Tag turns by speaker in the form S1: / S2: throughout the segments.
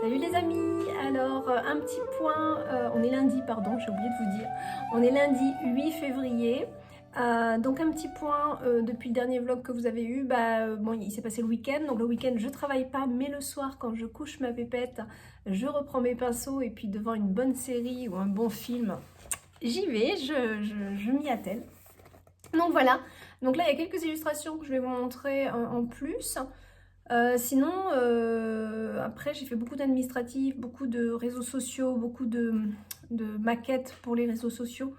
S1: Salut les amis, alors un petit point, on est lundi, pardon, j'ai oublié de vous dire, on est lundi 8 février, donc un petit point depuis le dernier vlog que vous avez eu, bon, il s'est passé le week-end, donc le week-end je travaille pas, mais le soir quand je couche ma pépette, je reprends mes pinceaux et puis devant une bonne série ou un bon film, j'y vais, je m'y attelle. Donc voilà, donc là il y a quelques illustrations que je vais vous montrer en plus. Sinon, après j'ai fait beaucoup d'administratifs, beaucoup de réseaux sociaux, beaucoup de maquettes pour les réseaux sociaux.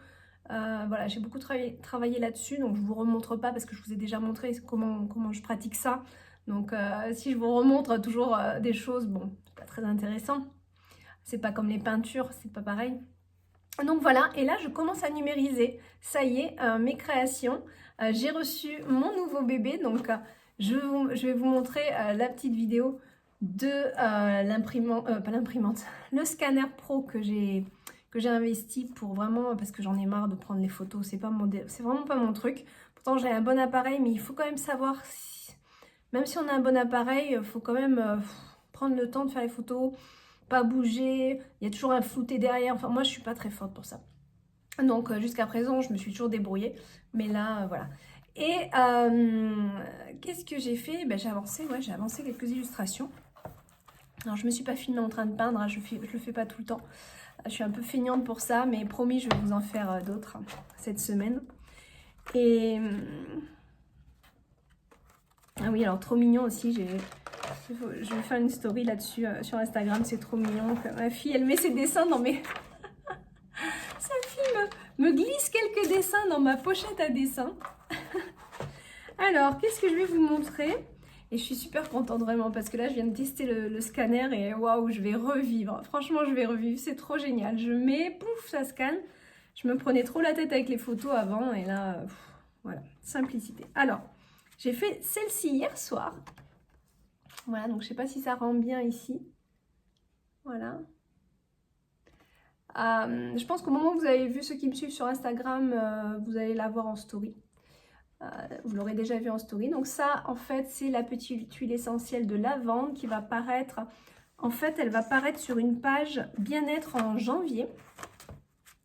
S1: Voilà, j'ai beaucoup travaillé là-dessus, donc je ne vous remontre pas parce que je vous ai déjà montré comment je pratique ça. Donc si je vous remontre toujours des choses, bon, c'est pas très intéressant. C'est pas comme les peintures, c'est pas pareil. Donc voilà, et là je commence à numériser, ça y est, mes créations. J'ai reçu mon nouveau bébé, donc je vais vous montrer la petite vidéo de l'imprimante, pas l'imprimante, le scanner pro que j'ai investi pour vraiment, parce que j'en ai marre de prendre les photos, c'est vraiment pas mon truc. Pourtant j'ai un bon appareil, mais il faut quand même savoir, même si on a un bon appareil, il faut quand même prendre le temps de faire les photos, pas bouger, il y a toujours un flouté derrière, enfin moi je suis pas très forte pour ça. Donc jusqu'à présent je me suis toujours débrouillée, mais là voilà. Et qu'est-ce que j'ai fait? J'ai avancé, ouais, j'ai avancé quelques illustrations. Alors je me suis pas filmée en train de peindre, hein, je le fais pas tout le temps. Je suis un peu feignante pour ça, mais promis je vais vous en faire d'autres cette semaine. Et ah oui, alors trop mignon aussi, je vais faire une story là-dessus sur Instagram, c'est trop mignon. Ma fille, elle met ses dessins dans mes... Sa fille me glisse quelques dessins dans ma pochette à dessins. Alors, qu'est-ce que je vais vous montrer? Et je suis super contente vraiment parce que là, je viens de tester le scanner et waouh, je vais revivre. Franchement, je vais revivre, c'est trop génial. Je mets, pouf, ça scanne. Je me prenais trop la tête avec les photos avant et là, voilà, simplicité. Alors, j'ai fait celle-ci hier soir. Voilà, donc je sais pas si ça rend bien ici. Voilà. Je pense qu'au moment où vous avez vu ceux qui me suivent sur Instagram, vous allez la voir en story. Vous l'aurez déjà vu en story. Donc ça, en fait, c'est la petite huile essentielle de lavande qui va paraître. En fait, elle va paraître sur une page bien-être en janvier.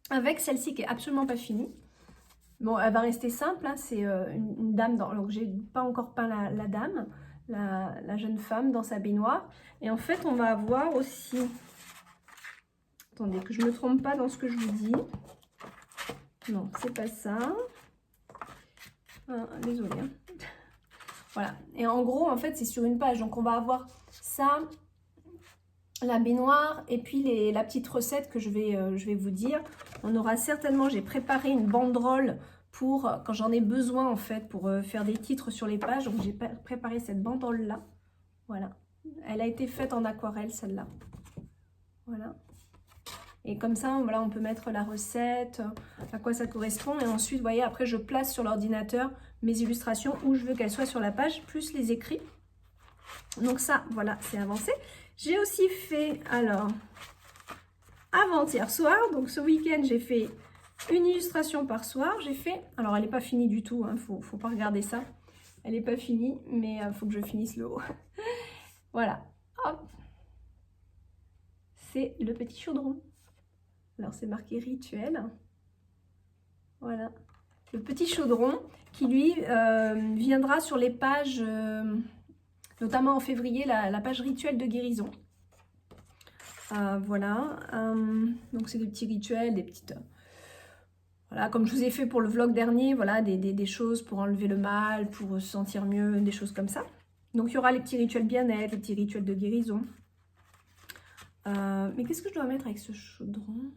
S1: Avec celle-ci qui est absolument pas finie. Bon, elle va rester simple. Hein, c'est une dame, donc j'ai pas encore peint la dame, la jeune femme dans sa baignoire. Et en fait, on va avoir aussi... Attendez, que je ne me trompe pas dans ce que je vous dis. Non, c'est pas ça. Ah, désolée. Hein. Voilà. Et en gros, en fait, c'est sur une page. Donc, on va avoir ça, la baignoire, et puis la petite recette que je vais vous dire. On aura certainement, j'ai préparé une banderole pour, quand j'en ai besoin, en fait, pour faire des titres sur les pages. Donc, j'ai préparé cette banderole-là. Voilà. Elle a été faite en aquarelle, celle-là. Voilà. Et comme ça, voilà, on peut mettre la recette, à quoi ça correspond. Et ensuite, vous voyez, après, je place sur l'ordinateur mes illustrations où je veux qu'elles soient sur la page, plus les écrits. Donc ça, voilà, c'est avancé. J'ai aussi fait, alors, avant-hier soir, donc ce week-end, j'ai fait une illustration par soir. J'ai fait, alors elle n'est pas finie du tout, hein, faut pas regarder ça. Elle n'est pas finie, mais il faut que je finisse le haut. Voilà, hop. C'est le petit chaudron. Alors, c'est marqué rituel. Voilà. Le petit chaudron qui, lui, viendra sur les pages, notamment en février, la page rituel de guérison. Voilà. Donc, c'est des petits rituels, des petites... voilà, comme je vous ai fait pour le vlog dernier, voilà, des choses pour enlever le mal, pour se sentir mieux, des choses comme ça. Donc, il y aura les petits rituels bien-être, les petits rituels de guérison. Mais qu'est-ce que je dois mettre avec ce chaudron ?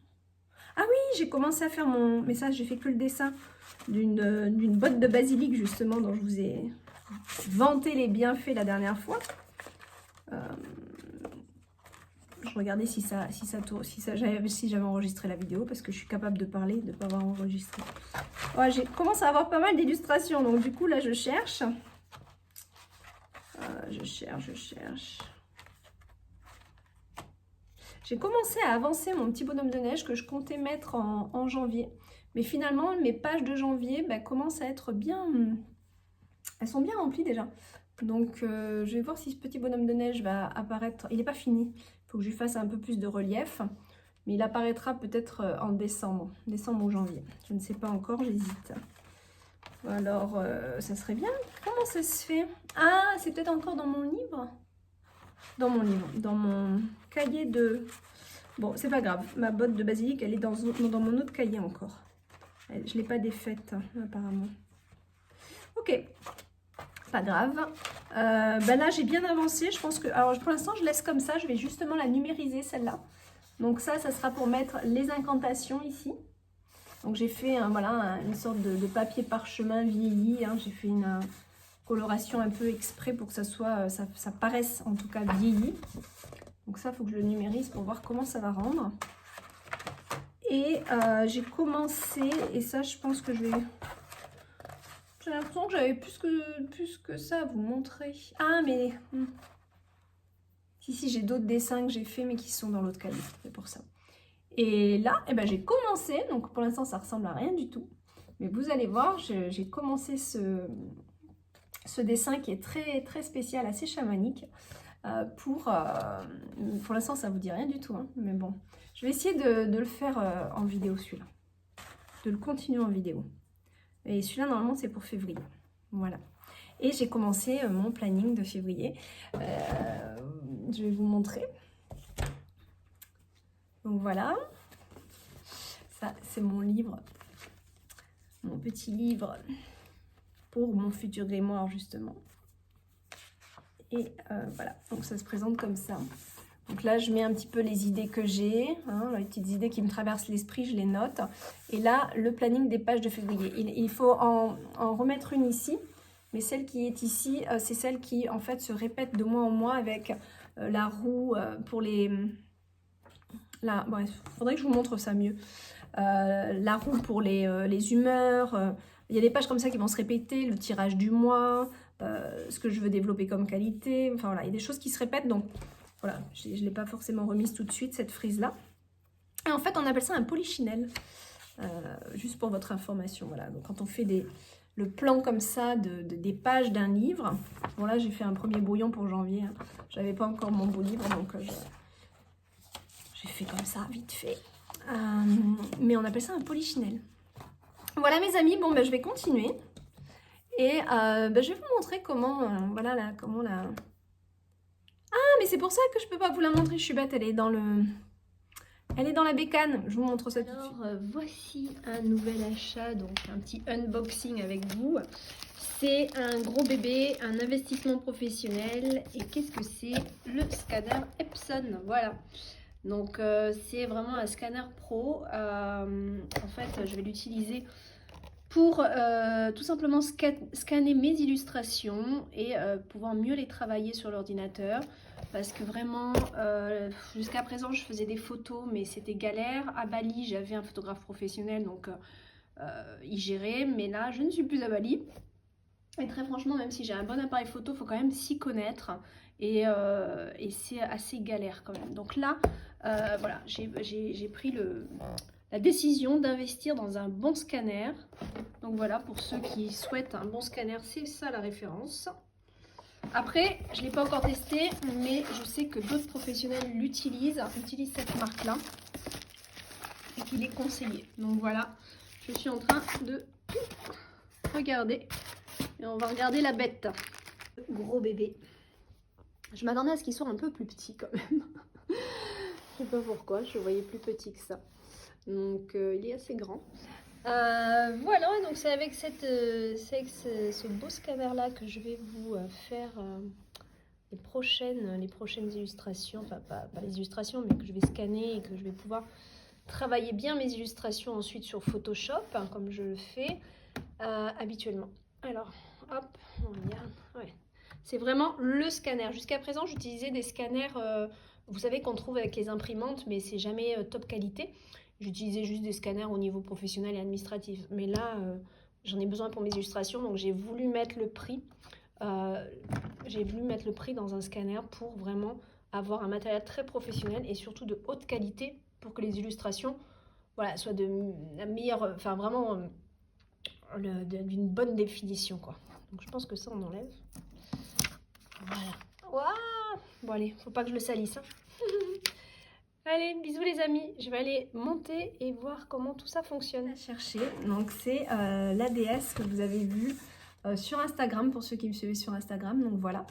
S1: Ah oui, j'ai commencé à faire mon... Mais ça, j'ai fait que le dessin d'une botte de basilic, justement, dont je vous ai vanté les bienfaits la dernière fois. Je regardais si j'avais enregistré la vidéo, parce que je suis capable de parler, de ne pas avoir enregistré. Ouais, j'ai commencé à avoir pas mal d'illustrations, donc du coup, là, je cherche. Je cherche. J'ai commencé à avancer mon petit bonhomme de neige que je comptais mettre en janvier. Mais finalement, mes pages de janvier commencent à être bien... Elles sont bien remplies déjà. Donc, je vais voir si ce petit bonhomme de neige va apparaître. Il n'est pas fini. Il faut que je lui fasse un peu plus de relief. Mais il apparaîtra peut-être en décembre ou janvier. Je ne sais pas encore, j'hésite. Alors, ça serait bien. Comment ça se fait? Ah, c'est peut-être encore dans mon livre? Dans mon cahier de... Bon, c'est pas grave. Ma botte de basilic, elle est dans mon autre cahier encore. Je ne l'ai pas défaite, apparemment. Ok. Pas grave. Ben là, j'ai bien avancé. Je pense que... Alors, pour l'instant, je laisse comme ça. Je vais justement la numériser, celle-là. Donc ça sera pour mettre les incantations ici. Donc j'ai fait voilà, une sorte de papier parchemin vieilli. Hein. J'ai fait une coloration un peu exprès pour que ça paraisse en tout cas vieilli. Donc ça, il faut que je le numérise pour voir comment ça va rendre. Et j'ai commencé, et ça je pense que je vais... J'ai l'impression que j'avais plus que ça à vous montrer. Ah mais... Si, j'ai d'autres dessins que j'ai fait mais qui sont dans l'autre cahier, c'est pour ça. Et là, eh ben, j'ai commencé, donc pour l'instant ça ressemble à rien du tout. Mais vous allez voir, j'ai commencé ce dessin qui est très, très spécial, assez chamanique. Pour l'instant ça vous dit rien du tout, hein, mais bon. Je vais essayer de le faire en vidéo celui-là. De le continuer en vidéo. Et celui-là normalement c'est pour février. Voilà. Et j'ai commencé mon planning de février. Je vais vous montrer. Donc voilà. Ça, c'est mon livre. Mon petit livre pour mon futur grimoire, justement. Et voilà. Donc ça se présente comme ça. Donc là, je mets un petit peu les idées que j'ai. Hein, les petites idées qui me traversent l'esprit, je les note. Et là, le planning des pages de février. Il faut en remettre une ici. Mais celle qui est ici, c'est celle qui, en fait, se répète de mois en mois avec la roue pour les... Bref, il faudrait que je vous montre ça mieux. La roue pour les humeurs. Il y a des pages comme ça qui vont se répéter. Le tirage du mois, ce que je veux développer comme qualité. Enfin, voilà, il y a des choses qui se répètent. Donc, voilà, je ne l'ai pas forcément remise tout de suite, cette frise-là. Et en fait, on appelle ça un polichinelle. Juste pour votre information. Voilà, donc quand on fait le plan comme ça des pages d'un livre. Bon là j'ai fait un premier brouillon pour janvier. Hein. J'avais pas encore mon beau livre donc j'ai fait comme ça vite fait. Mais on appelle ça un polichinelle. Voilà mes amis, bon ben je vais continuer. Et je vais vous montrer comment, voilà là, comment la... Ah mais c'est pour ça que je peux pas vous la montrer, je suis bête, elle est dans la bécane, je vous montre ça tout de suite. Alors voici un nouvel achat, donc un petit unboxing avec vous. C'est un gros bébé, un investissement professionnel. Et qu'est-ce que c'est? Le scanner Epson, voilà. Donc c'est vraiment un scanner pro. En fait, je vais l'utiliser pour tout simplement scanner mes illustrations et pouvoir mieux les travailler sur l'ordinateur. Parce que vraiment, jusqu'à présent, je faisais des photos, mais c'était galère. À Bali, j'avais un photographe professionnel, donc il gérait. Mais là, je ne suis plus à Bali. Et très franchement, même si j'ai un bon appareil photo, il faut quand même s'y connaître. Et c'est assez galère quand même. Donc là, voilà, j'ai pris la décision d'investir dans un bon scanner. Donc voilà, pour ceux qui souhaitent un bon scanner, c'est ça la référence. Après, je ne l'ai pas encore testé, mais je sais que d'autres professionnels utilisent cette marque-là et qu'il est conseillé. Donc voilà, je suis en train de tout regarder et on va regarder la bête. Gros bébé. Je m'attendais à ce qu'il soit un peu plus petit quand même. Je sais pas pourquoi, je le voyais plus petit que ça. Donc il est assez grand. Voilà, donc c'est avec ce beau scanner là que je vais vous faire les prochaines illustrations, enfin pas les illustrations, mais que je vais scanner et que je vais pouvoir travailler bien mes illustrations ensuite sur Photoshop, hein, comme je le fais habituellement. Alors, hop, on regarde, ouais. C'est vraiment le scanner. Jusqu'à présent, j'utilisais des scanners, vous savez, qu'on trouve avec les imprimantes, mais c'est jamais top qualité. J'utilisais juste des scanners au niveau professionnel et administratif. Mais là, j'en ai besoin pour mes illustrations, donc j'ai voulu mettre le prix. Dans un scanner pour vraiment avoir un matériel très professionnel et surtout de haute qualité pour que les illustrations, voilà, soient de la meilleure, enfin vraiment d'une bonne définition, quoi. Donc je pense que ça, on enlève. Voilà. Waouh! Bon allez, faut pas que je le salisse. Hein. Allez, bisous les amis, je vais aller monter et voir comment tout ça fonctionne. À chercher, donc c'est la déesse que vous avez vue sur Instagram, pour ceux qui me suivent sur Instagram, donc voilà,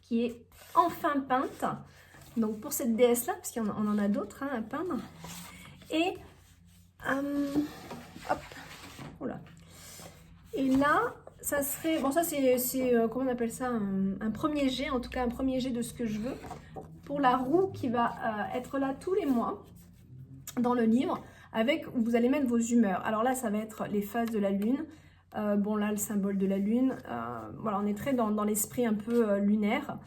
S1: qui est enfin peinte. Donc pour cette déesse là, parce qu'on en a d'autres hein, à peindre. Et hop, voilà. Et là, ça serait, bon ça c'est comment on appelle ça, un premier jet, en tout cas un premier jet de ce que je veux. Pour la roue qui va être là tous les mois dans le livre, avec où vous allez mettre vos humeurs. Alors là, ça va être les phases de la lune. Bon là, le symbole de la lune. Voilà, on est très dans l'esprit un peu lunaire,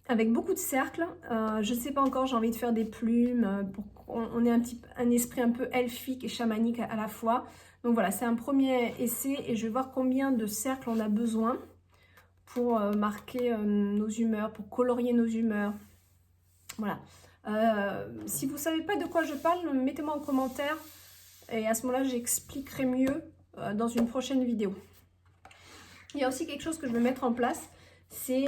S1: avec beaucoup de cercles. Je ne sais pas encore, j'ai envie de faire des plumes, pour qu'on ait un esprit un peu elfique et chamanique à la fois. Donc voilà, c'est un premier essai et je vais voir combien de cercles on a besoin pour marquer nos humeurs, pour colorier nos humeurs. Voilà. Si vous ne savez pas de quoi je parle, mettez-moi en commentaire et à ce moment-là, j'expliquerai mieux dans une prochaine vidéo. Il y a aussi quelque chose que je vais mettre en place, c'est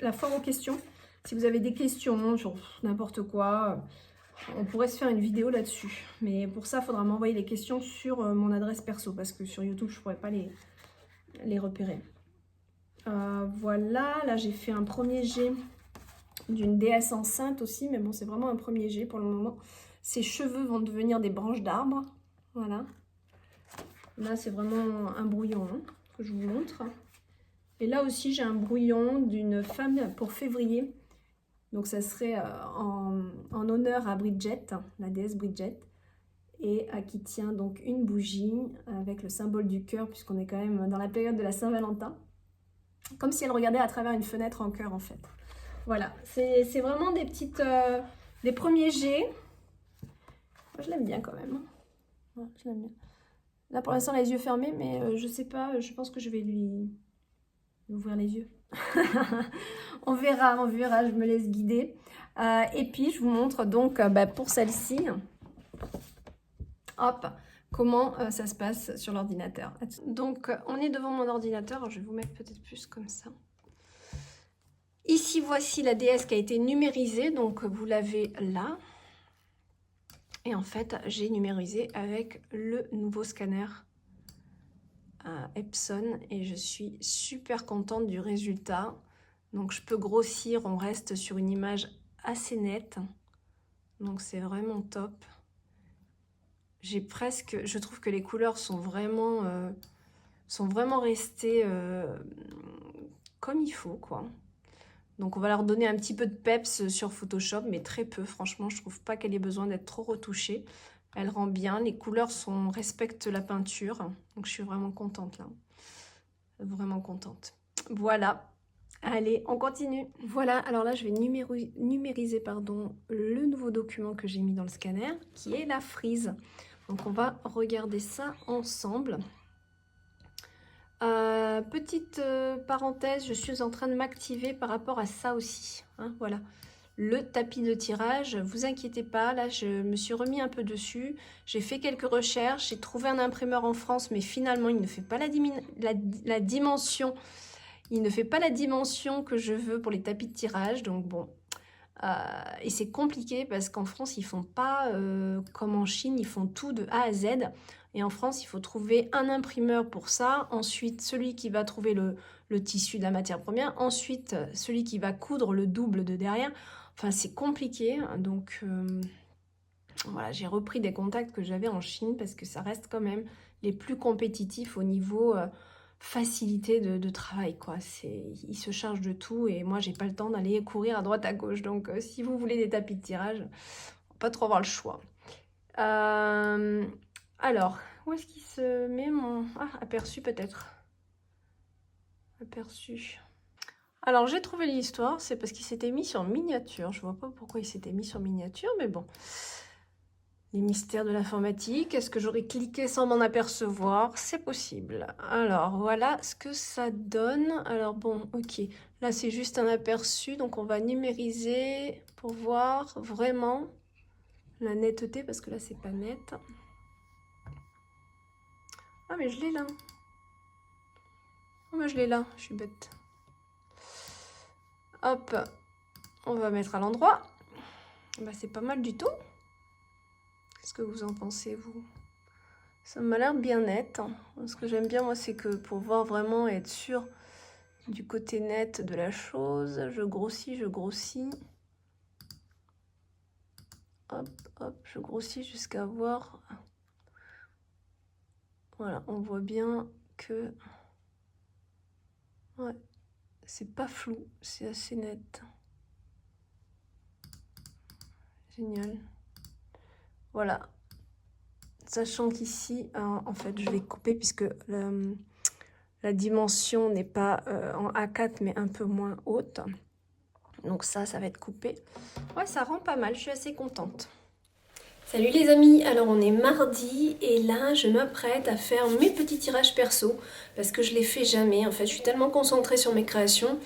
S1: la foire aux questions. Si vous avez des questions sur n'importe quoi, on pourrait se faire une vidéo là-dessus. Mais pour ça, il faudra m'envoyer les questions sur mon adresse perso parce que sur YouTube, je ne pourrais pas les repérer. Voilà, là j'ai fait un premier jet d'une déesse enceinte aussi, mais bon, c'est vraiment un premier jet pour le moment. Ses cheveux vont devenir des branches d'arbres. Voilà. Là, c'est vraiment un brouillon hein, que je vous montre. Et là aussi, j'ai un brouillon d'une femme pour février. Donc, ça serait en honneur à Bridget, la déesse Bridget. Et qui tient donc une bougie avec le symbole du cœur, puisqu'on est quand même dans la période de la Saint-Valentin. Comme si elle regardait à travers une fenêtre en cœur, en fait. Voilà, c'est vraiment des petites, des premiers jets. Moi, je l'aime bien quand même. Ouais, je l'aime bien. Là, pour l'instant, les yeux fermés, mais je sais pas, je pense que je vais lui ouvrir les yeux. On verra, je me laisse guider. Et puis, je vous montre donc pour celle-ci, hop, comment ça se passe sur l'ordinateur. Donc, on est devant mon ordinateur. Je vais vous mettre peut-être plus comme ça. Ici, voici la déesse qui a été numérisée. Donc, vous l'avez là. Et en fait, j'ai numérisé avec le nouveau scanner Epson. Et je suis super contente du résultat. Donc, je peux grossir. On reste sur une image assez nette. Donc, c'est vraiment top. Je trouve que les couleurs sont vraiment restées comme il faut, quoi. Donc, on va leur donner un petit peu de peps sur Photoshop, mais très peu. Franchement, je trouve pas qu'elle ait besoin d'être trop retouchée. Elle rend bien. Les couleurs respectent la peinture. Donc, je suis vraiment contente, là. Vraiment contente. Voilà. Allez, on continue. Voilà, alors là, je vais numériser le nouveau document que j'ai mis dans le scanner, qui est la frise. Donc, on va regarder ça ensemble. Petite parenthèse, je suis en train de m'activer par rapport à ça aussi. Hein, voilà, le tapis de tirage, vous inquiétez pas, là je me suis remis un peu dessus. J'ai fait quelques recherches, j'ai trouvé un imprimeur en France, mais finalement il ne fait pas la dimension. Il ne fait pas la dimension que je veux pour les tapis de tirage, donc bon. Et c'est compliqué parce qu'en France, ils font pas comme en Chine, ils font tout de A à Z. Et en France, il faut trouver un imprimeur pour ça. Ensuite, celui qui va trouver le tissu de la matière première. Ensuite, celui qui va coudre le double de derrière. Enfin, c'est compliqué. Donc, voilà, j'ai repris des contacts que j'avais en Chine parce que ça reste quand même les plus compétitifs au niveau facilité de travail, quoi. Ils se chargent de tout et moi, j'ai pas le temps d'aller courir à droite à gauche. Donc, si vous voulez des tapis de tirage, on va pas trop avoir le choix. Alors, où est-ce qu'il se met mon... Ah, aperçu peut-être. Aperçu. Alors, j'ai trouvé l'histoire, c'est parce qu'il s'était mis sur miniature. Je vois pas pourquoi il s'était mis sur miniature, mais bon. Les mystères de l'informatique, est-ce que j'aurais cliqué sans m'en apercevoir? C'est possible. Alors, voilà ce que ça donne. Alors bon, ok. Là, c'est juste un aperçu, donc on va numériser pour voir vraiment la netteté, parce que là, c'est pas net. Ah, mais je l'ai là. Oh, mais je l'ai là, je suis bête. Hop, on va mettre à l'endroit. Bah, c'est pas mal du tout. Qu'est-ce que vous en pensez, vous? Ça m'a l'air bien net. Ce que j'aime bien, moi, c'est que pour voir vraiment être sûr du côté net de la chose, je grossis. Hop, hop, je grossis jusqu'à voir. Voilà, on voit bien que... Ouais, c'est pas flou, c'est assez net. Génial. Voilà. Sachant qu'ici, en fait, je vais couper puisque la dimension n'est pas en A4, mais un peu moins haute. Donc ça va être coupé. Ouais, ça rend pas mal, je suis assez contente. Salut les amis, alors on est mardi et là je m'apprête à faire mes petits tirages perso parce que je les fais jamais. En fait, je suis tellement concentrée sur mes créations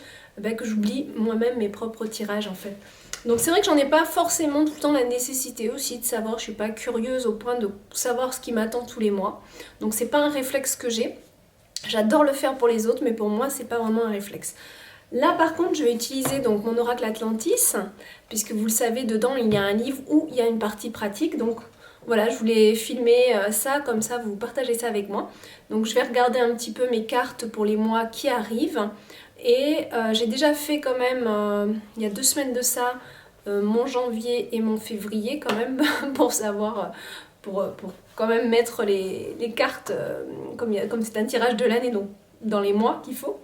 S1: que j'oublie moi-même mes propres tirages en fait. Donc c'est vrai que j'en ai pas forcément tout le temps la nécessité aussi de savoir, je suis pas curieuse au point de savoir ce qui m'attend tous les mois. Donc c'est pas un réflexe que j'ai. J'adore le faire pour les autres mais pour moi c'est pas vraiment un réflexe. Là par contre je vais utiliser donc mon oracle Atlantis, puisque vous le savez dedans il y a un livre où il y a une partie pratique, donc voilà je voulais filmer ça, comme ça vous partagez ça avec moi. Donc je vais regarder un petit peu mes cartes pour les mois qui arrivent, et j'ai déjà fait quand même il y a 2 semaines de ça mon janvier et mon février quand même pour savoir, pour quand même mettre les cartes comme c'est un tirage de l'année, donc dans les mois qu'il faut.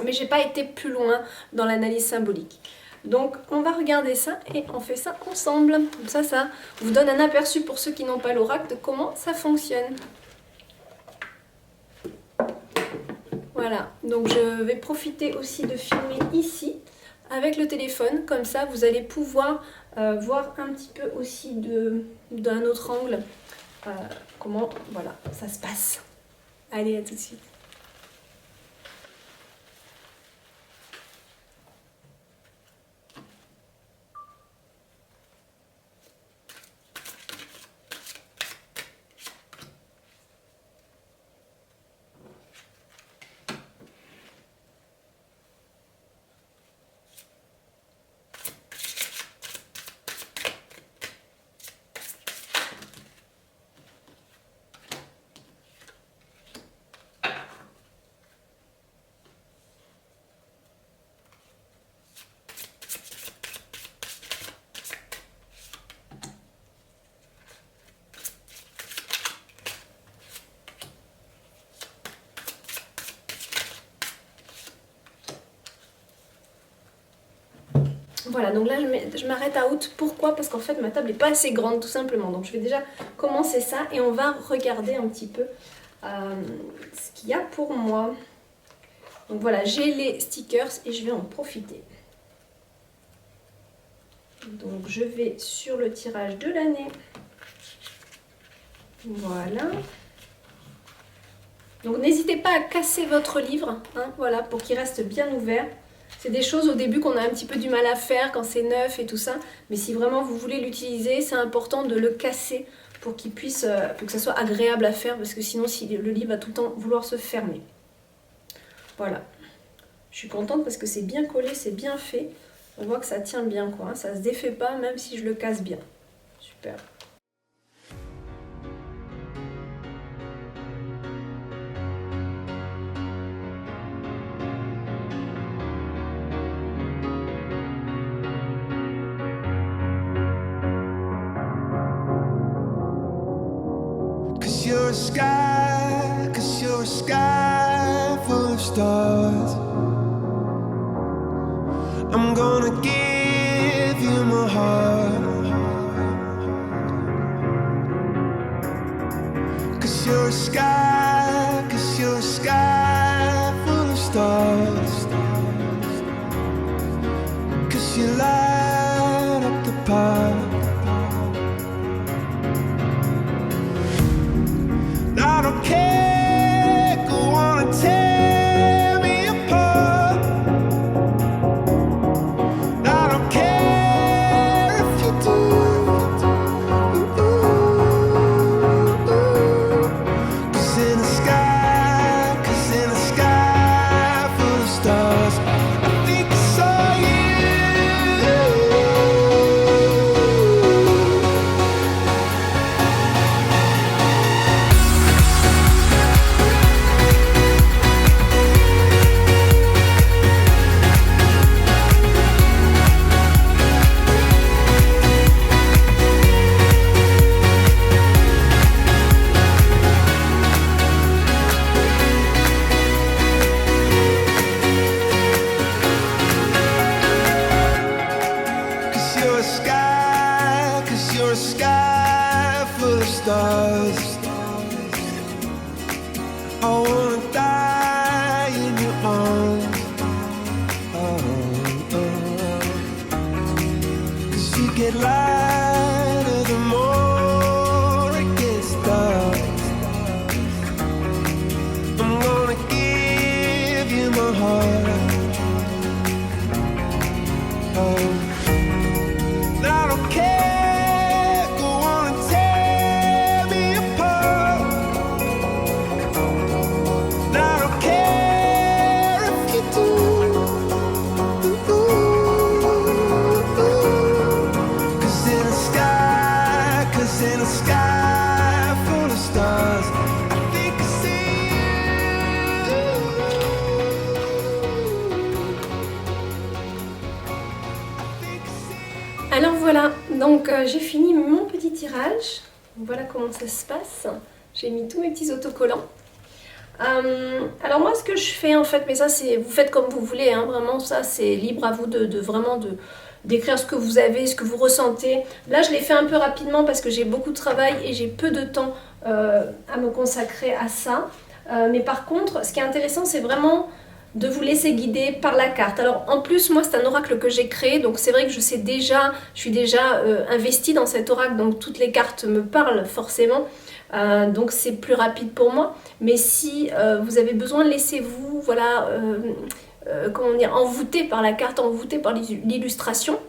S1: Mais j'ai pas été plus loin dans l'analyse symbolique. Donc on va regarder ça et on fait ça ensemble. Comme ça vous donne un aperçu pour ceux qui n'ont pas l'oracle de comment ça fonctionne. Voilà, donc je vais profiter aussi de filmer ici avec le téléphone. Comme ça vous allez pouvoir voir un petit peu aussi d'un autre angle comment voilà, ça se passe. Allez, à tout de suite. Voilà, donc là je m'arrête à out. Pourquoi? Parce qu'en fait ma table n'est pas assez grande tout simplement. Donc je vais déjà commencer ça et on va regarder un petit peu ce qu'il y a pour moi. Donc voilà, j'ai les stickers et je vais en profiter. Donc je vais sur le tirage de l'année. Voilà. Donc n'hésitez pas à casser votre livre, hein, voilà, pour qu'il reste bien ouvert. C'est des choses au début qu'on a un petit peu du mal à faire quand c'est neuf et tout ça. Mais si vraiment vous voulez l'utiliser, c'est important de le casser pour qu'il puisse, pour que ça soit agréable à faire. Parce que sinon, le livre va tout le temps vouloir se fermer. Voilà. Je suis contente parce que c'est bien collé, c'est bien fait. On voit que ça tient bien, quoi. Hein. Ça se défait pas même si je le casse bien. Super.
S2: You're a sky full of stars. I'm gonna give you my heart. 'Cause you're a sky full of stars. 'Cause you light up the park. I don't care, go on and tear me apart. I don't care if you do. 'Cause in the sky full of stars, I think I saw you. I wanna die in your arms. Oh, oh. 'Cause you get lighter the more it gets dark. I'm gonna give you my heart. Oh, I don't care, go on and tear me apart. I don't care if you do. 'Cause in a sky full of stars, I think I see you. I think I see you.
S1: Alors voilà, donc j'ai fini mon petit tirage. Voilà comment ça se passe. J'ai mis tous mes petits autocollants. Alors moi ce que je fais en fait, mais ça c'est, vous faites comme vous voulez, hein, vraiment ça c'est libre à vous d'écrire ce que vous avez, ce que vous ressentez. Là je l'ai fait un peu rapidement parce que j'ai beaucoup de travail et j'ai peu de temps à me consacrer à ça. Mais par contre ce qui est intéressant c'est vraiment de vous laisser guider par la carte. Alors en plus moi c'est un oracle que j'ai créé, donc c'est vrai que je suis déjà investie dans cet oracle, donc toutes les cartes me parlent forcément. Donc c'est plus rapide pour moi, mais si vous avez besoin, laissez-vous voilà, comment dire, envoûter par la carte, envoûter par l'illustration,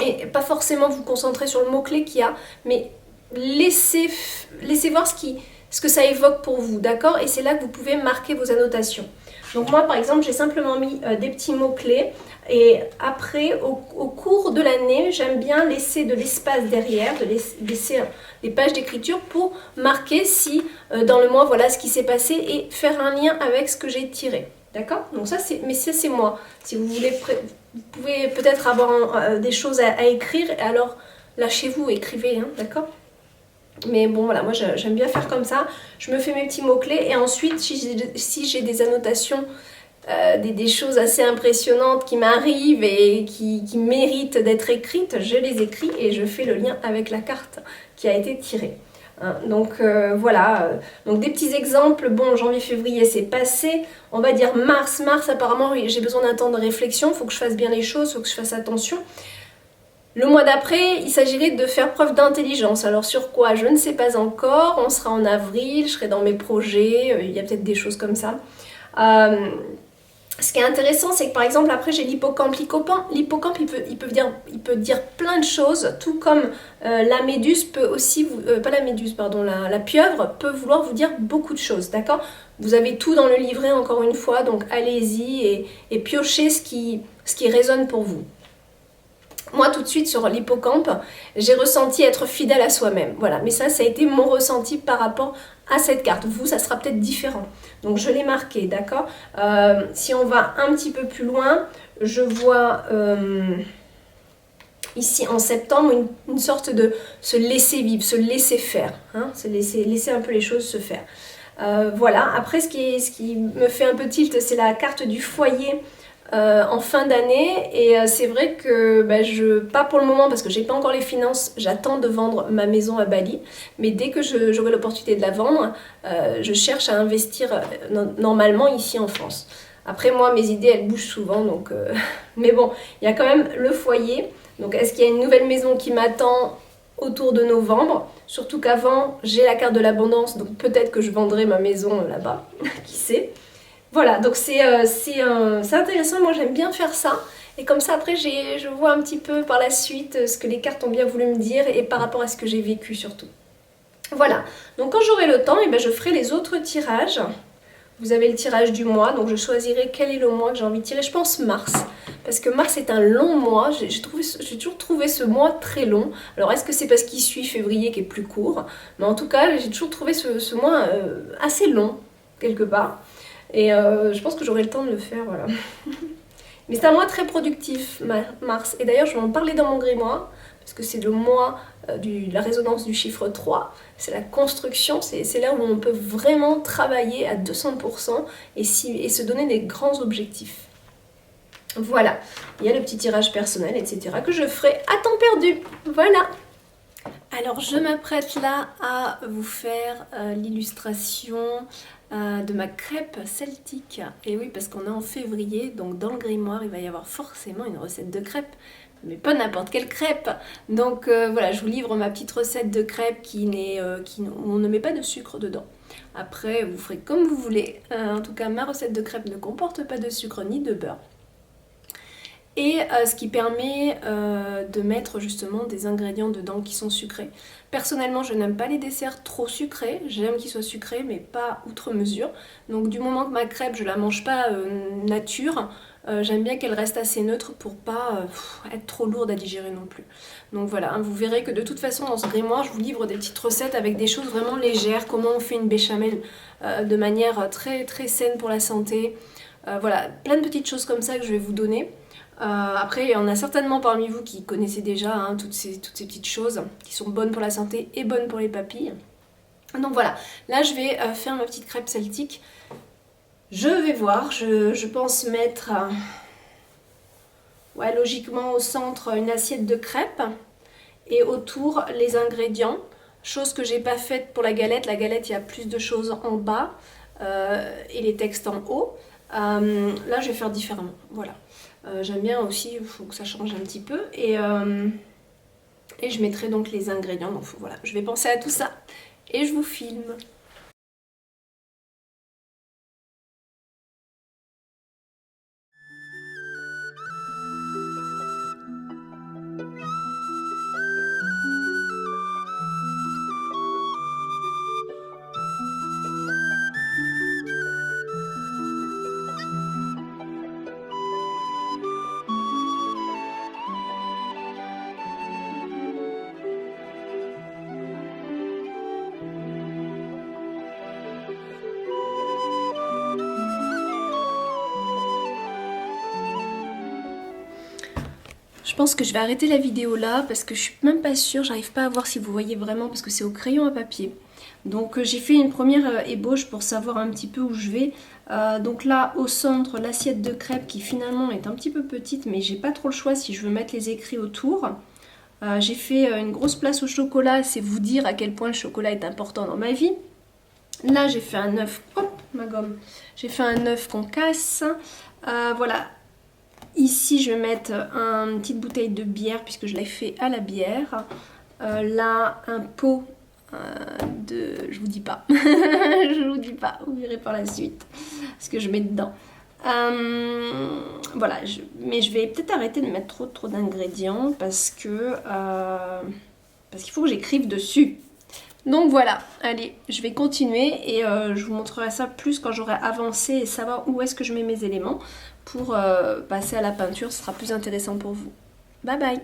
S1: et pas forcément vous concentrer sur le mot-clé qu'il y a, mais laissez voir ce que ça évoque pour vous, d'accord? Et c'est là que vous pouvez marquer vos annotations. Donc moi par exemple j'ai simplement mis des petits mots-clés, et après au cours de l'année j'aime bien laisser de l'espace derrière, laisser les pages d'écriture pour marquer si dans le mois voilà ce qui s'est passé et faire un lien avec ce que j'ai tiré, d'accord? Donc ça c'est moi. Si vous voulez, vous pouvez peut-être avoir des choses à écrire, alors lâchez-vous, écrivez, hein, d'accord? Mais bon voilà, moi j'aime bien faire comme ça. Je me fais mes petits mots-clés et ensuite si j'ai des annotations, des choses assez impressionnantes qui m'arrivent et qui méritent d'être écrites, je les écris et je fais le lien avec la carte qui a été tirée. Hein, donc voilà, donc des petits exemples. Bon, janvier-février c'est passé, on va dire mars apparemment j'ai besoin d'un temps de réflexion, il faut que je fasse bien les choses, il faut que je fasse attention. Le mois d'après, il s'agirait de faire preuve d'intelligence. Alors sur quoi, je ne sais pas encore. On sera en avril, je serai dans mes projets, il y a peut-être des choses comme ça. Ce qui est intéressant, c'est que par exemple, après j'ai l'hippocampe. L'hippocampe, il peut dire plein de choses, tout comme la méduse peut aussi, pas la méduse, pardon, la pieuvre peut vouloir vous dire beaucoup de choses, d'accord? Vous avez tout dans le livret, encore une fois, donc allez-y et piochez ce qui résonne pour vous. Moi, tout de suite, sur l'hippocampe, j'ai ressenti être fidèle à soi-même. Voilà, mais ça a été mon ressenti par rapport à cette carte. Vous, ça sera peut-être différent. Donc, je l'ai marqué, d'accord? Si on va un petit peu plus loin, je vois ici, en septembre, une sorte de se laisser vivre, se laisser faire. Hein, laisser un peu les choses se faire. Voilà, après, ce qui me fait un peu tilt, c'est la carte du foyer. En fin d'année, et c'est vrai que pas pour le moment parce que j'ai pas encore les finances, j'attends de vendre ma maison à Bali, mais dès que j'aurai l'opportunité de la vendre, je cherche à investir normalement ici en France. Après moi mes idées elles bougent souvent, donc mais bon, il y a quand même le foyer. Donc est-ce qu'il y a une nouvelle maison qui m'attend autour de novembre? Surtout qu'avant j'ai la carte de l'abondance, donc peut-être que je vendrai ma maison là-bas, qui sait. Voilà, donc c'est intéressant, moi j'aime bien faire ça. Et comme ça après je vois un petit peu par la suite ce que les cartes ont bien voulu me dire et par rapport à ce que j'ai vécu surtout. Voilà, donc quand j'aurai le temps, je ferai les autres tirages. Vous avez le tirage du mois, donc je choisirai quel est le mois que j'ai envie de tirer. Je pense mars, parce que mars est un long mois. J'ai toujours trouvé ce mois très long. Alors est-ce que c'est parce qu'il suit février qui est plus court? Mais en tout cas, j'ai toujours trouvé ce mois assez long, quelque part. Et je pense que j'aurai le temps de le faire, voilà. Mais c'est un mois très productif, mars. Et d'ailleurs, je vais en parler dans mon grimoire, parce que c'est le mois de la résonance du chiffre 3. C'est la construction, c'est là où on peut vraiment travailler à 200% et se donner des grands objectifs. Voilà, il y a le petit tirage personnel, etc. que je ferai à temps perdu. Voilà. Alors je m'apprête là à vous faire l'illustration de ma crêpe celtique. Et oui, parce qu'on est en février, donc dans le grimoire, il va y avoir forcément une recette de crêpe. Mais pas n'importe quelle crêpe. Donc voilà, je vous livre ma petite recette de crêpe où on ne met pas de sucre dedans. Après, vous ferez comme vous voulez. En tout cas, ma recette de crêpe ne comporte pas de sucre ni de beurre. Et ce qui permet de mettre justement des ingrédients dedans qui sont sucrés. Personnellement, je n'aime pas les desserts trop sucrés, j'aime qu'ils soient sucrés mais pas outre mesure. Donc du moment que ma crêpe, je la mange pas nature, j'aime bien qu'elle reste assez neutre pour pas être trop lourde à digérer non plus. Donc voilà, hein, vous verrez que de toute façon dans ce grimoire, je vous livre des petites recettes avec des choses vraiment légères, comment on fait une béchamel de manière très très saine pour la santé. Voilà, plein de petites choses comme ça que je vais vous donner. Après, il y en a certainement parmi vous qui connaissez déjà hein, toutes ces petites choses qui sont bonnes pour la santé et bonnes pour les papilles. Donc voilà, là je vais faire ma petite crêpe celtique. Je vais voir, je pense mettre ouais, logiquement au centre une assiette de crêpes et autour les ingrédients. Chose que j'ai pas faite pour la galette. La galette, il y a plus de choses en bas et les textes en haut. Là, je vais faire différemment. Voilà. J'aime bien aussi, il faut que ça change un petit peu. Et je mettrai donc les ingrédients. Donc voilà, je vais penser à tout ça et je vous filme. Je pense que je vais arrêter la vidéo là parce que je suis même pas sûre, j'arrive pas à voir si vous voyez vraiment parce que c'est au crayon à papier. Donc j'ai fait une première ébauche pour savoir un petit peu où je vais. Donc là au centre l'assiette de crêpes qui finalement est un petit peu petite mais j'ai pas trop le choix si je veux mettre les écrits autour. J'ai fait une grosse place au chocolat, c'est vous dire à quel point le chocolat est important dans ma vie. Là j'ai fait un œuf, hop ma gomme, j'ai fait un œuf qu'on casse. Voilà. Ici, je vais mettre une petite bouteille de bière puisque je l'ai fait à la bière. Là, un pot de... Je vous dis pas. Je vous dis pas. Vous verrez par la suite ce que je mets dedans. Voilà. Mais je vais peut-être arrêter de mettre trop d'ingrédients parce qu'il faut que j'écrive dessus. Donc voilà. Allez, je vais continuer et je vous montrerai ça plus quand j'aurai avancé et savoir où est-ce que je mets mes éléments. Pour passer à la peinture, ce sera plus intéressant pour vous. Bye bye!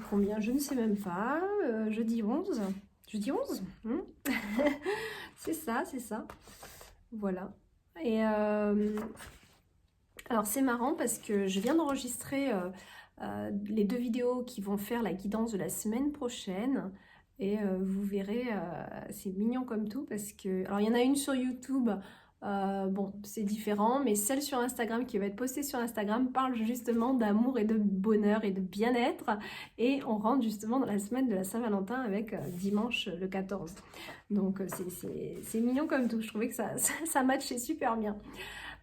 S1: combien? Je ne sais même pas. Jeudi 11. Jeudi 11 C'est ça, c'est ça. Voilà. Et alors c'est marrant parce que je viens d'enregistrer les 2 vidéos qui vont faire la guidance de la semaine prochaine. Et vous verrez, c'est mignon comme tout parce que... Alors il y en a une sur YouTube, bon c'est différent, mais celle sur Instagram qui va être postée sur Instagram parle justement d'amour et de bonheur et de bien-être. Et on rentre justement dans la semaine de la Saint-Valentin avec dimanche le 14. Donc c'est mignon comme tout, je trouvais que ça matchait super bien.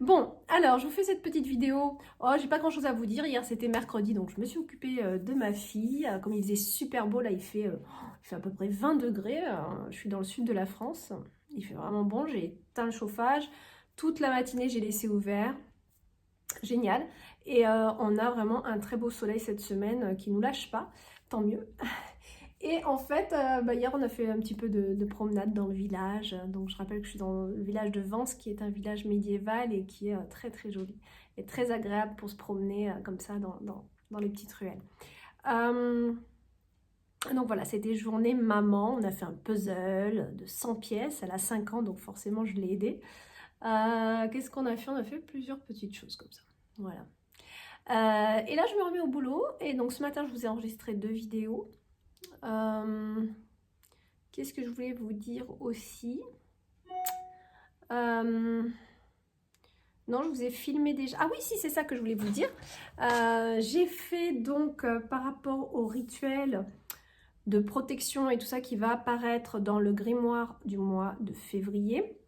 S1: Bon, alors je vous fais cette petite vidéo. Oh, j'ai pas grand chose à vous dire. Hier c'était mercredi, donc je me suis occupée de ma fille. Comme il faisait super beau, là il fait à peu près 20 degrés. Je suis dans le sud de la France. Il fait vraiment bon. J'ai éteint le chauffage. Toute la matinée, j'ai laissé ouvert. Génial. Et on a vraiment un très beau soleil cette semaine qui nous lâche pas. Tant mieux. Et en fait, hier on a fait un petit peu de promenade dans le village. Donc je rappelle que je suis dans le village de Vence, qui est un village médiéval et qui est très très joli et très agréable pour se promener comme ça dans les petites ruelles. Donc voilà, c'était journée maman. On a fait un puzzle de 100 pièces. Elle a 5 ans, donc forcément je l'ai aidée. Qu'est-ce qu'on a fait? On a fait plusieurs petites choses comme ça. Voilà. Et là je me remets au boulot. Et donc ce matin je vous ai enregistré 2 vidéos. Qu'est-ce que je voulais vous dire aussi? Non, je vous ai filmé déjà. Ah oui, si, c'est ça que je voulais vous dire. J'ai fait donc par rapport au rituel de protection et tout ça qui va apparaître dans le grimoire du mois de février.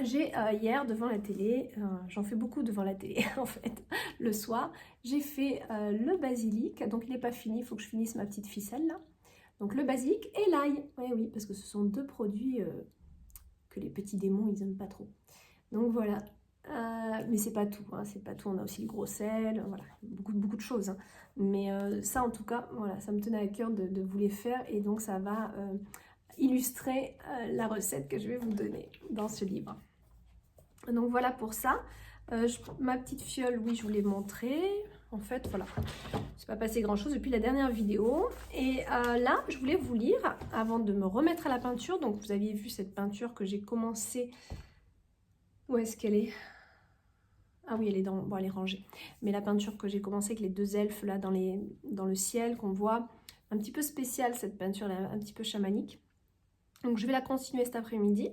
S1: J'ai hier devant la télé, j'en fais beaucoup devant la télé en fait, le soir, j'ai fait le basilic. Donc il n'est pas fini, il faut que je finisse ma petite ficelle là. Donc le basilic et l'ail, oui, parce que ce sont 2 produits que les petits démons ils n'aiment pas trop. Donc voilà, mais c'est pas tout, hein, c'est pas tout. On a aussi le gros sel, voilà, beaucoup de choses. Hein. Mais ça en tout cas, voilà, ça me tenait à cœur de vous les faire et donc ça va illustrer la recette que je vais vous donner dans ce livre. Donc voilà pour ça. Ma petite fiole, oui, je vous l'ai montré. En fait, voilà, c'est pas passé grand chose depuis la dernière vidéo. Et là, je voulais vous lire avant de me remettre à la peinture. Donc, vous aviez vu cette peinture que j'ai commencé. Où est-ce qu'elle est? Ah oui, elle est bon, elle est rangée. Mais la peinture que j'ai commencé avec les 2 elfes là dans le ciel qu'on voit, un petit peu spéciale cette peinture là, un petit peu chamanique. Donc, je vais la continuer cet après-midi.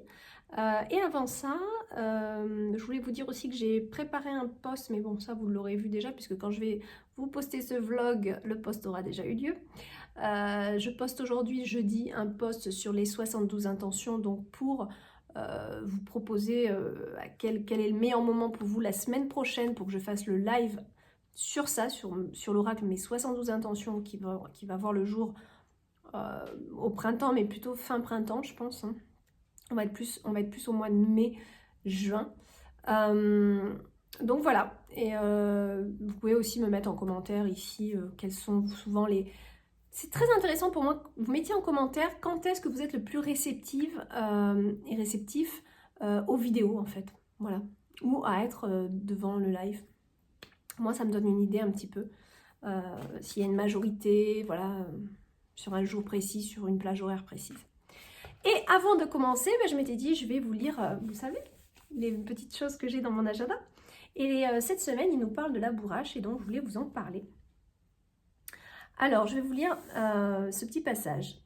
S1: Et avant ça, je voulais vous dire aussi que j'ai préparé un post, mais bon, ça vous l'aurez vu déjà, puisque quand je vais vous poster ce vlog, le post aura déjà eu lieu. Je poste aujourd'hui, jeudi, un post sur les 72 intentions, donc pour vous proposer quel est le meilleur moment pour vous la semaine prochaine, pour que je fasse le live sur ça, sur l'oracle, mes 72 intentions qui va voir le jour au printemps, mais plutôt fin printemps, je pense, hein. On va être plus au mois de mai, juin. Donc voilà. Et vous pouvez aussi me mettre en commentaire ici quels sont souvent les... C'est très intéressant pour moi que vous mettiez en commentaire quand est-ce que vous êtes le plus réceptif aux vidéos en fait. Voilà. Ou à être devant le live. Moi, ça me donne une idée un petit peu. S'il y a une majorité, voilà, sur un jour précis, sur une plage horaire précise. Et avant de commencer, je m'étais dit, je vais vous lire, vous savez, les petites choses que j'ai dans mon agenda. Et cette semaine, il nous parle de la bourrache et donc je voulais vous en parler. Alors, je vais vous lire ce petit passage.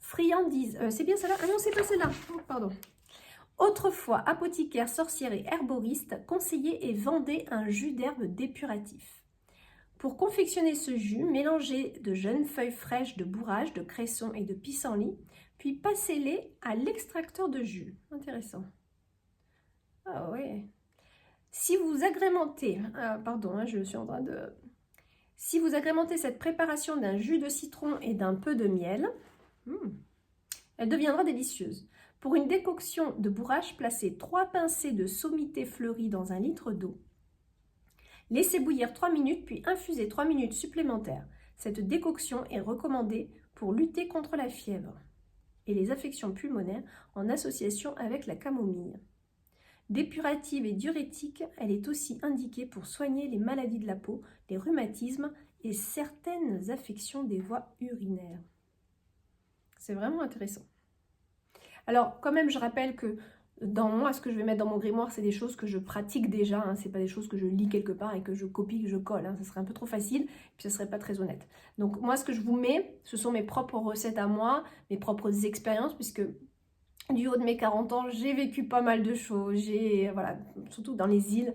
S1: Friandise, c'est bien celle-là? Ah non, c'est pas celle-là, oh, pardon. Autrefois, apothicaire, sorcière et herboriste conseillaient et vendaient un jus d'herbe dépuratif. Pour confectionner ce jus, mélangez de jeunes feuilles fraîches de bourrage, de cresson et de pissenlit, puis passez-les à l'extracteur de jus. Intéressant. Ah ouais. Si vous agrémentez, je suis en train de... Si vous agrémentez cette préparation d'un jus de citron et d'un peu de miel, elle deviendra délicieuse. Pour une décoction de bourrache, placez 3 pincées de sommité fleurie dans 1 litre d'eau. Laissez bouillir 3 minutes, puis infusez 3 minutes supplémentaires. Cette décoction est recommandée pour lutter contre la fièvre et les affections pulmonaires en association avec la camomille. Dépurative et diurétique, elle est aussi indiquée pour soigner les maladies de la peau, les rhumatismes et certaines affections des voies urinaires. C'est vraiment intéressant. Alors, quand même, je rappelle que dans moi, ce que je vais mettre dans mon grimoire, c'est des choses que je pratique déjà. Hein, c'est pas des choses que je lis quelque part et que je copie, que je colle. Hein, ça serait un peu trop facile, et puis ça serait pas très honnête. Donc, moi, ce que je vous mets, ce sont mes propres recettes à moi, mes propres expériences, puisque du haut de mes 40 ans, j'ai vécu pas mal de choses. Voilà, surtout dans les îles,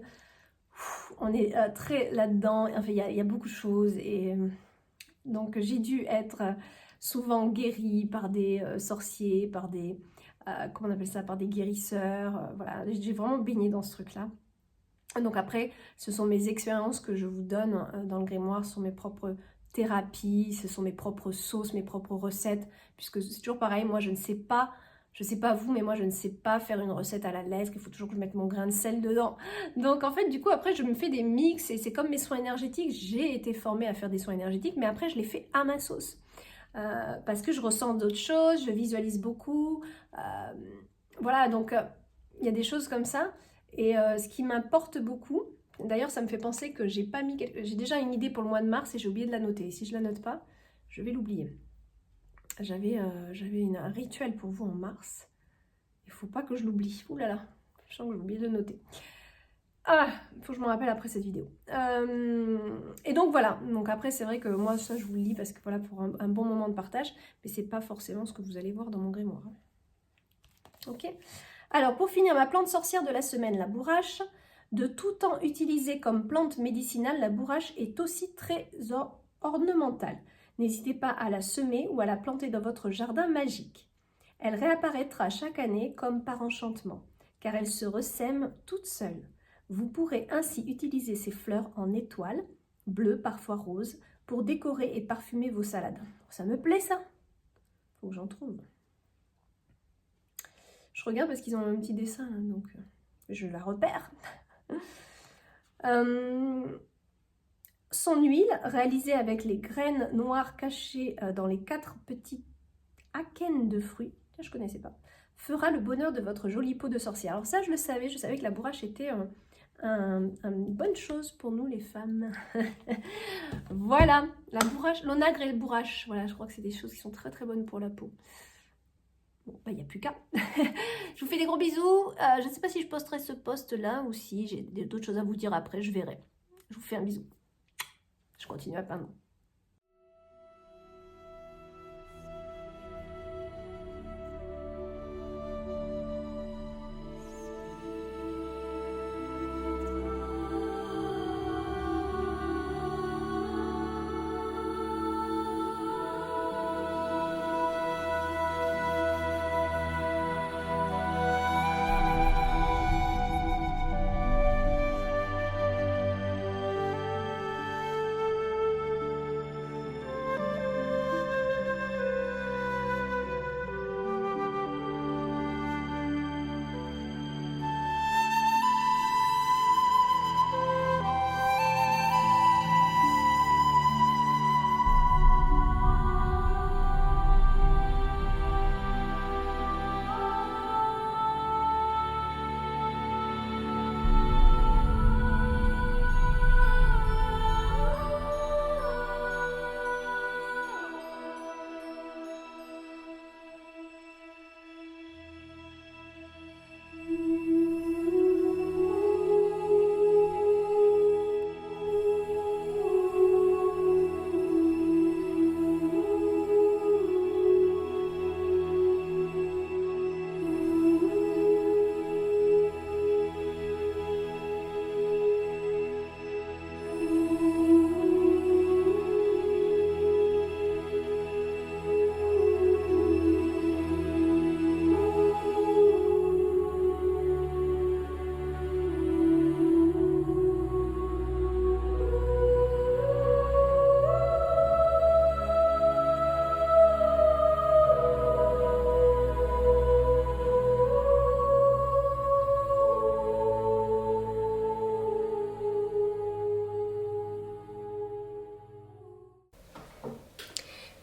S1: on est très là-dedans. Enfin, il y a beaucoup de choses. Et donc, j'ai dû être souvent guérie par des sorciers, par des... comment on appelle ça, par des guérisseurs, voilà, j'ai vraiment baigné dans ce truc-là. Donc après, ce sont mes expériences que je vous donne dans le grimoire, ce sont mes propres thérapies, ce sont mes propres sauces, mes propres recettes, puisque c'est toujours pareil, moi je ne sais pas vous, mais moi je ne sais pas faire une recette à la lettre, il faut toujours que je mette mon grain de sel dedans. Donc en fait, du coup, après je me fais des mix, et c'est comme mes soins énergétiques, j'ai été formée à faire des soins énergétiques, mais après je les fais à ma sauce. Parce que je ressens d'autres choses, je visualise beaucoup, voilà, donc il y a des choses comme ça, et ce qui m'importe beaucoup, d'ailleurs ça me fait penser que j'ai déjà une idée pour le mois de mars et j'ai oublié de la noter, et si je la note pas, je vais l'oublier. J'avais un rituel pour vous en mars, il faut pas que je l'oublie, ouh là là, je sens que j'ai oublié de le noter. Ah, il faut que je m'en rappelle après cette vidéo. Et donc voilà, donc après c'est vrai que moi ça je vous le lis parce que voilà, pour un bon moment de partage, mais c'est pas forcément ce que vous allez voir dans mon grimoire. Ok. Alors pour finir, ma plante sorcière de la semaine, la bourrache. De tout temps utilisée comme plante médicinale, la bourrache est aussi très ornementale. N'hésitez pas à la semer ou à la planter dans votre jardin magique. Elle réapparaîtra chaque année comme par enchantement, car elle se ressème toute seule. Vous pourrez ainsi utiliser ces fleurs en étoiles, bleues, parfois roses, pour décorer et parfumer vos salades. Ça me plaît ça. Faut que j'en trouve. Je regarde parce qu'ils ont un petit dessin, hein, donc je la repère. Son huile, réalisée avec les graines noires cachées dans les 4 petits akènes de fruits, je ne connaissais pas, fera le bonheur de votre jolie peau de sorcière. Alors ça, je savais que la bourrache était une bonne chose pour nous les femmes. Voilà, la bourrache, l'onagre et le bourrache, voilà, je crois que c'est des choses qui sont très très bonnes pour la peau. Bon, bah il n'y a plus qu'à. Je vous fais des gros bisous. Je ne sais pas si je posterai ce post-là ou si j'ai d'autres choses à vous dire après, je verrai. Je vous fais un bisou. Je continue à peindre.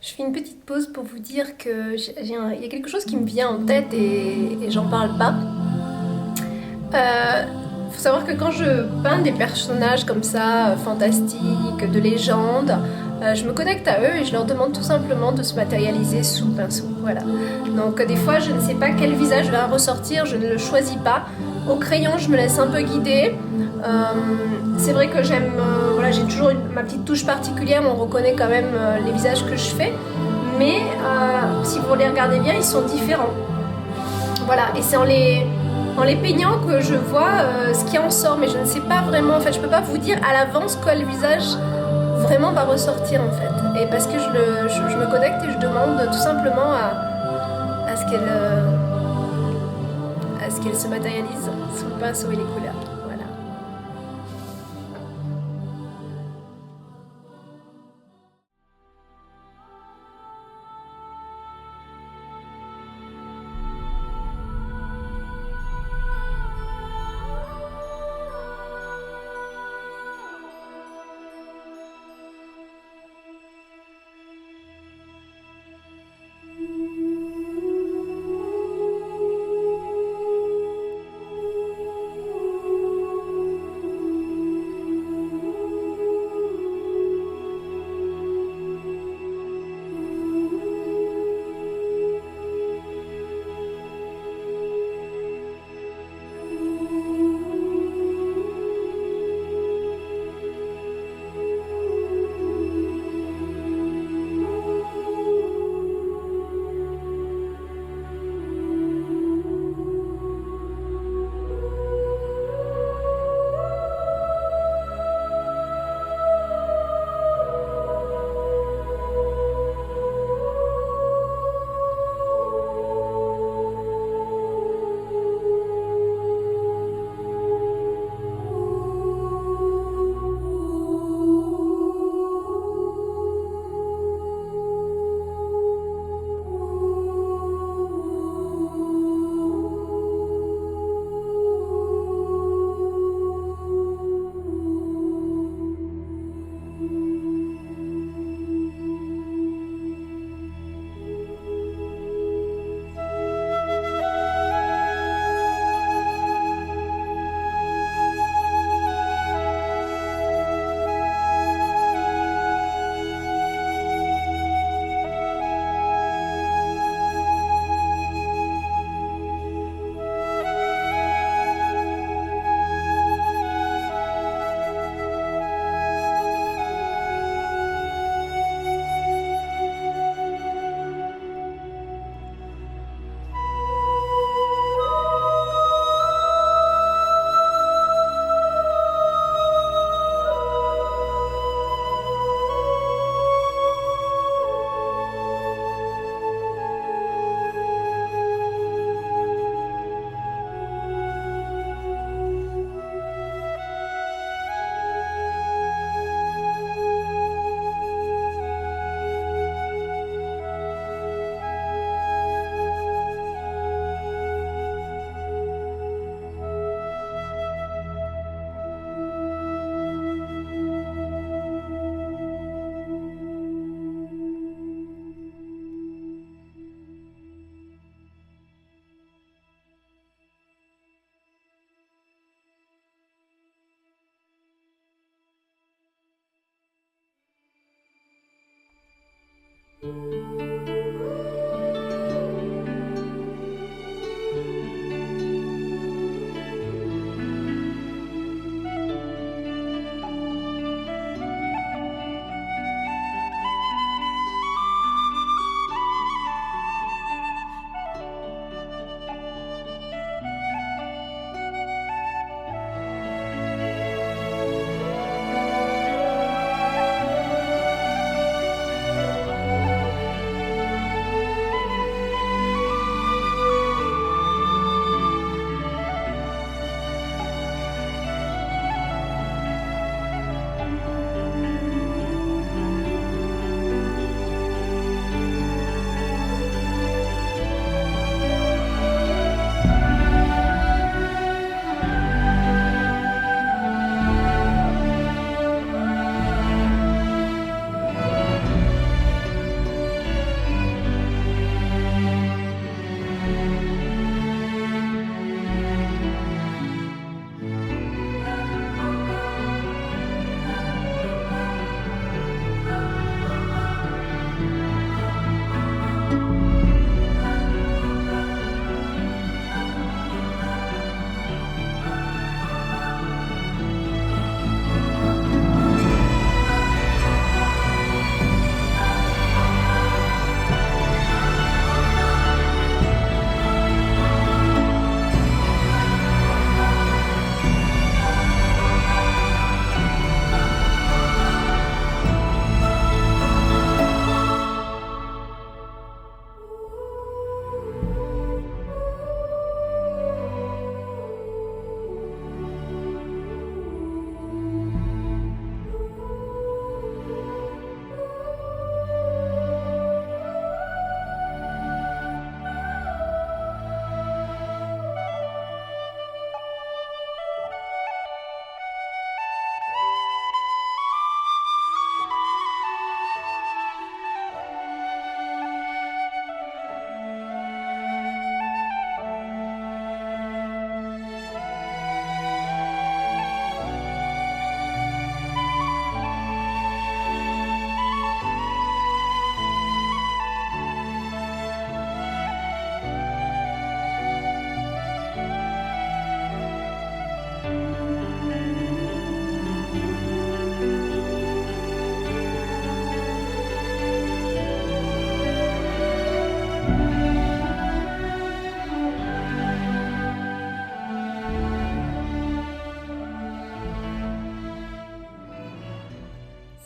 S1: Je fais une petite pause pour vous dire que il y a quelque chose qui me vient en tête et j'en parle pas. faut savoir que quand je peins des personnages comme ça, fantastiques, de légende, je me connecte à eux et je leur demande tout simplement de se matérialiser sous le pinceau. Voilà. Donc des fois, je ne sais pas quel visage va ressortir, je ne le choisis pas. Au crayon, je me laisse un peu guider. C'est vrai que j'aime, voilà, j'ai toujours ma petite touche particulière, on reconnaît quand même les visages que je fais. Mais si vous les regardez bien, ils sont différents. Voilà, et c'est en les peignant que je vois ce qui en sort, mais je ne sais pas vraiment, en fait, je peux pas vous dire à l'avance quel visage vraiment va ressortir en fait. Et parce que je me connecte et je demande tout simplement à ce qu'elle se matérialise sous le pinceau et les couleurs. Voilà.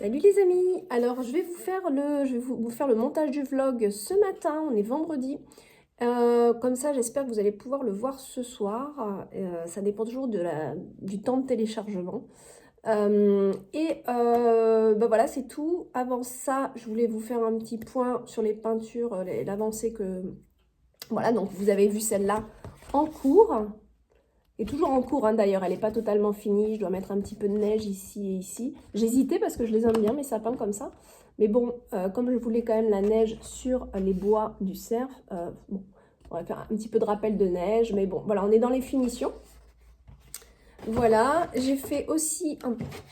S1: Salut les amis. Alors je vais vous faire le montage du vlog ce matin, on est vendredi. Comme ça j'espère que vous allez pouvoir le voir ce soir. Ça dépend toujours du temps de téléchargement. Bah voilà, c'est tout. Avant ça, je voulais vous faire un petit point sur les peintures, l'avancée que... Voilà, donc vous avez vu celle-là en cours. Et toujours en cours, hein, d'ailleurs, elle n'est pas totalement finie. Je dois mettre un petit peu de neige ici et ici. J'hésitais parce que je les aime bien, mes sapins comme ça. Mais bon, comme je voulais quand même la neige sur les bois du cerf, bon, on va faire un petit peu de rappel de neige. Mais bon, voilà, on est dans les finitions. Voilà, j'ai fait aussi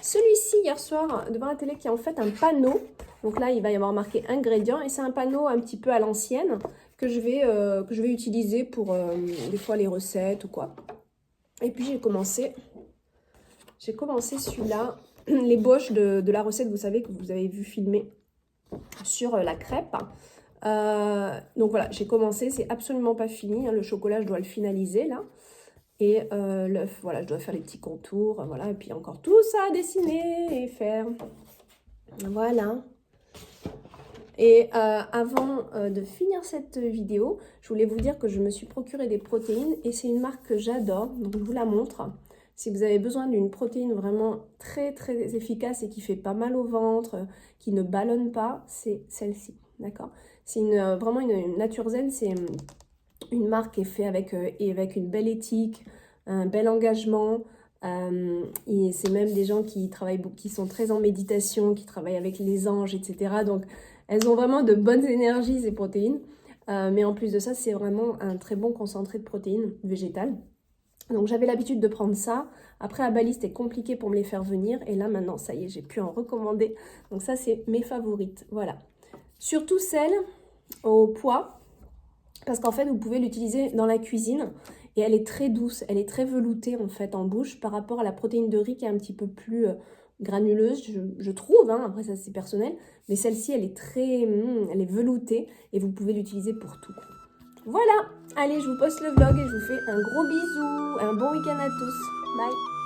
S1: celui-ci hier soir devant la télé qui est en fait un panneau. Donc là, il va y avoir marqué ingrédients et c'est un panneau un petit peu à l'ancienne que je vais utiliser pour des fois les recettes ou quoi. Et puis j'ai commencé celui-là, l'ébauche de la recette, vous savez, que vous avez vu filmer sur la crêpe. Donc voilà, j'ai commencé, c'est absolument pas fini, hein, le chocolat, je dois le finaliser là. Et l'œuf, voilà, je dois faire les petits contours, voilà, et puis encore tout ça à dessiner et faire. Voilà. Et avant de finir cette vidéo, je voulais vous dire que je me suis procuré des protéines et c'est une marque que j'adore, donc je vous la montre. Si vous avez besoin d'une protéine vraiment très très efficace et qui fait pas mal au ventre, qui ne ballonne pas, c'est celle-ci, d'accord? C'est vraiment une Naturzen, c'est une marque qui est faite avec une belle éthique, un bel engagement. Et c'est même des gens qui travaillent, qui sont très en méditation, qui travaillent avec les anges, etc. Donc elles ont vraiment de bonnes énergies, ces protéines. Mais en plus de ça, c'est vraiment un très bon concentré de protéines végétales. Donc j'avais l'habitude de prendre ça. Après à Bali, c'était compliqué pour me les faire venir. Et là maintenant, ça y est, j'ai pu en recommander. Donc ça, c'est mes favorites. Voilà. Surtout celle au pois. Parce qu'en fait, vous pouvez l'utiliser dans la cuisine. Et elle est très douce, elle est très veloutée en fait en bouche par rapport à la protéine de riz qui est un petit peu plus granuleuse, je trouve, hein, après ça c'est personnel. Mais celle-ci, elle est elle est veloutée et vous pouvez l'utiliser pour tout. Voilà, allez, je vous poste le vlog et je vous fais un gros bisou, un bon week-end à tous. Bye.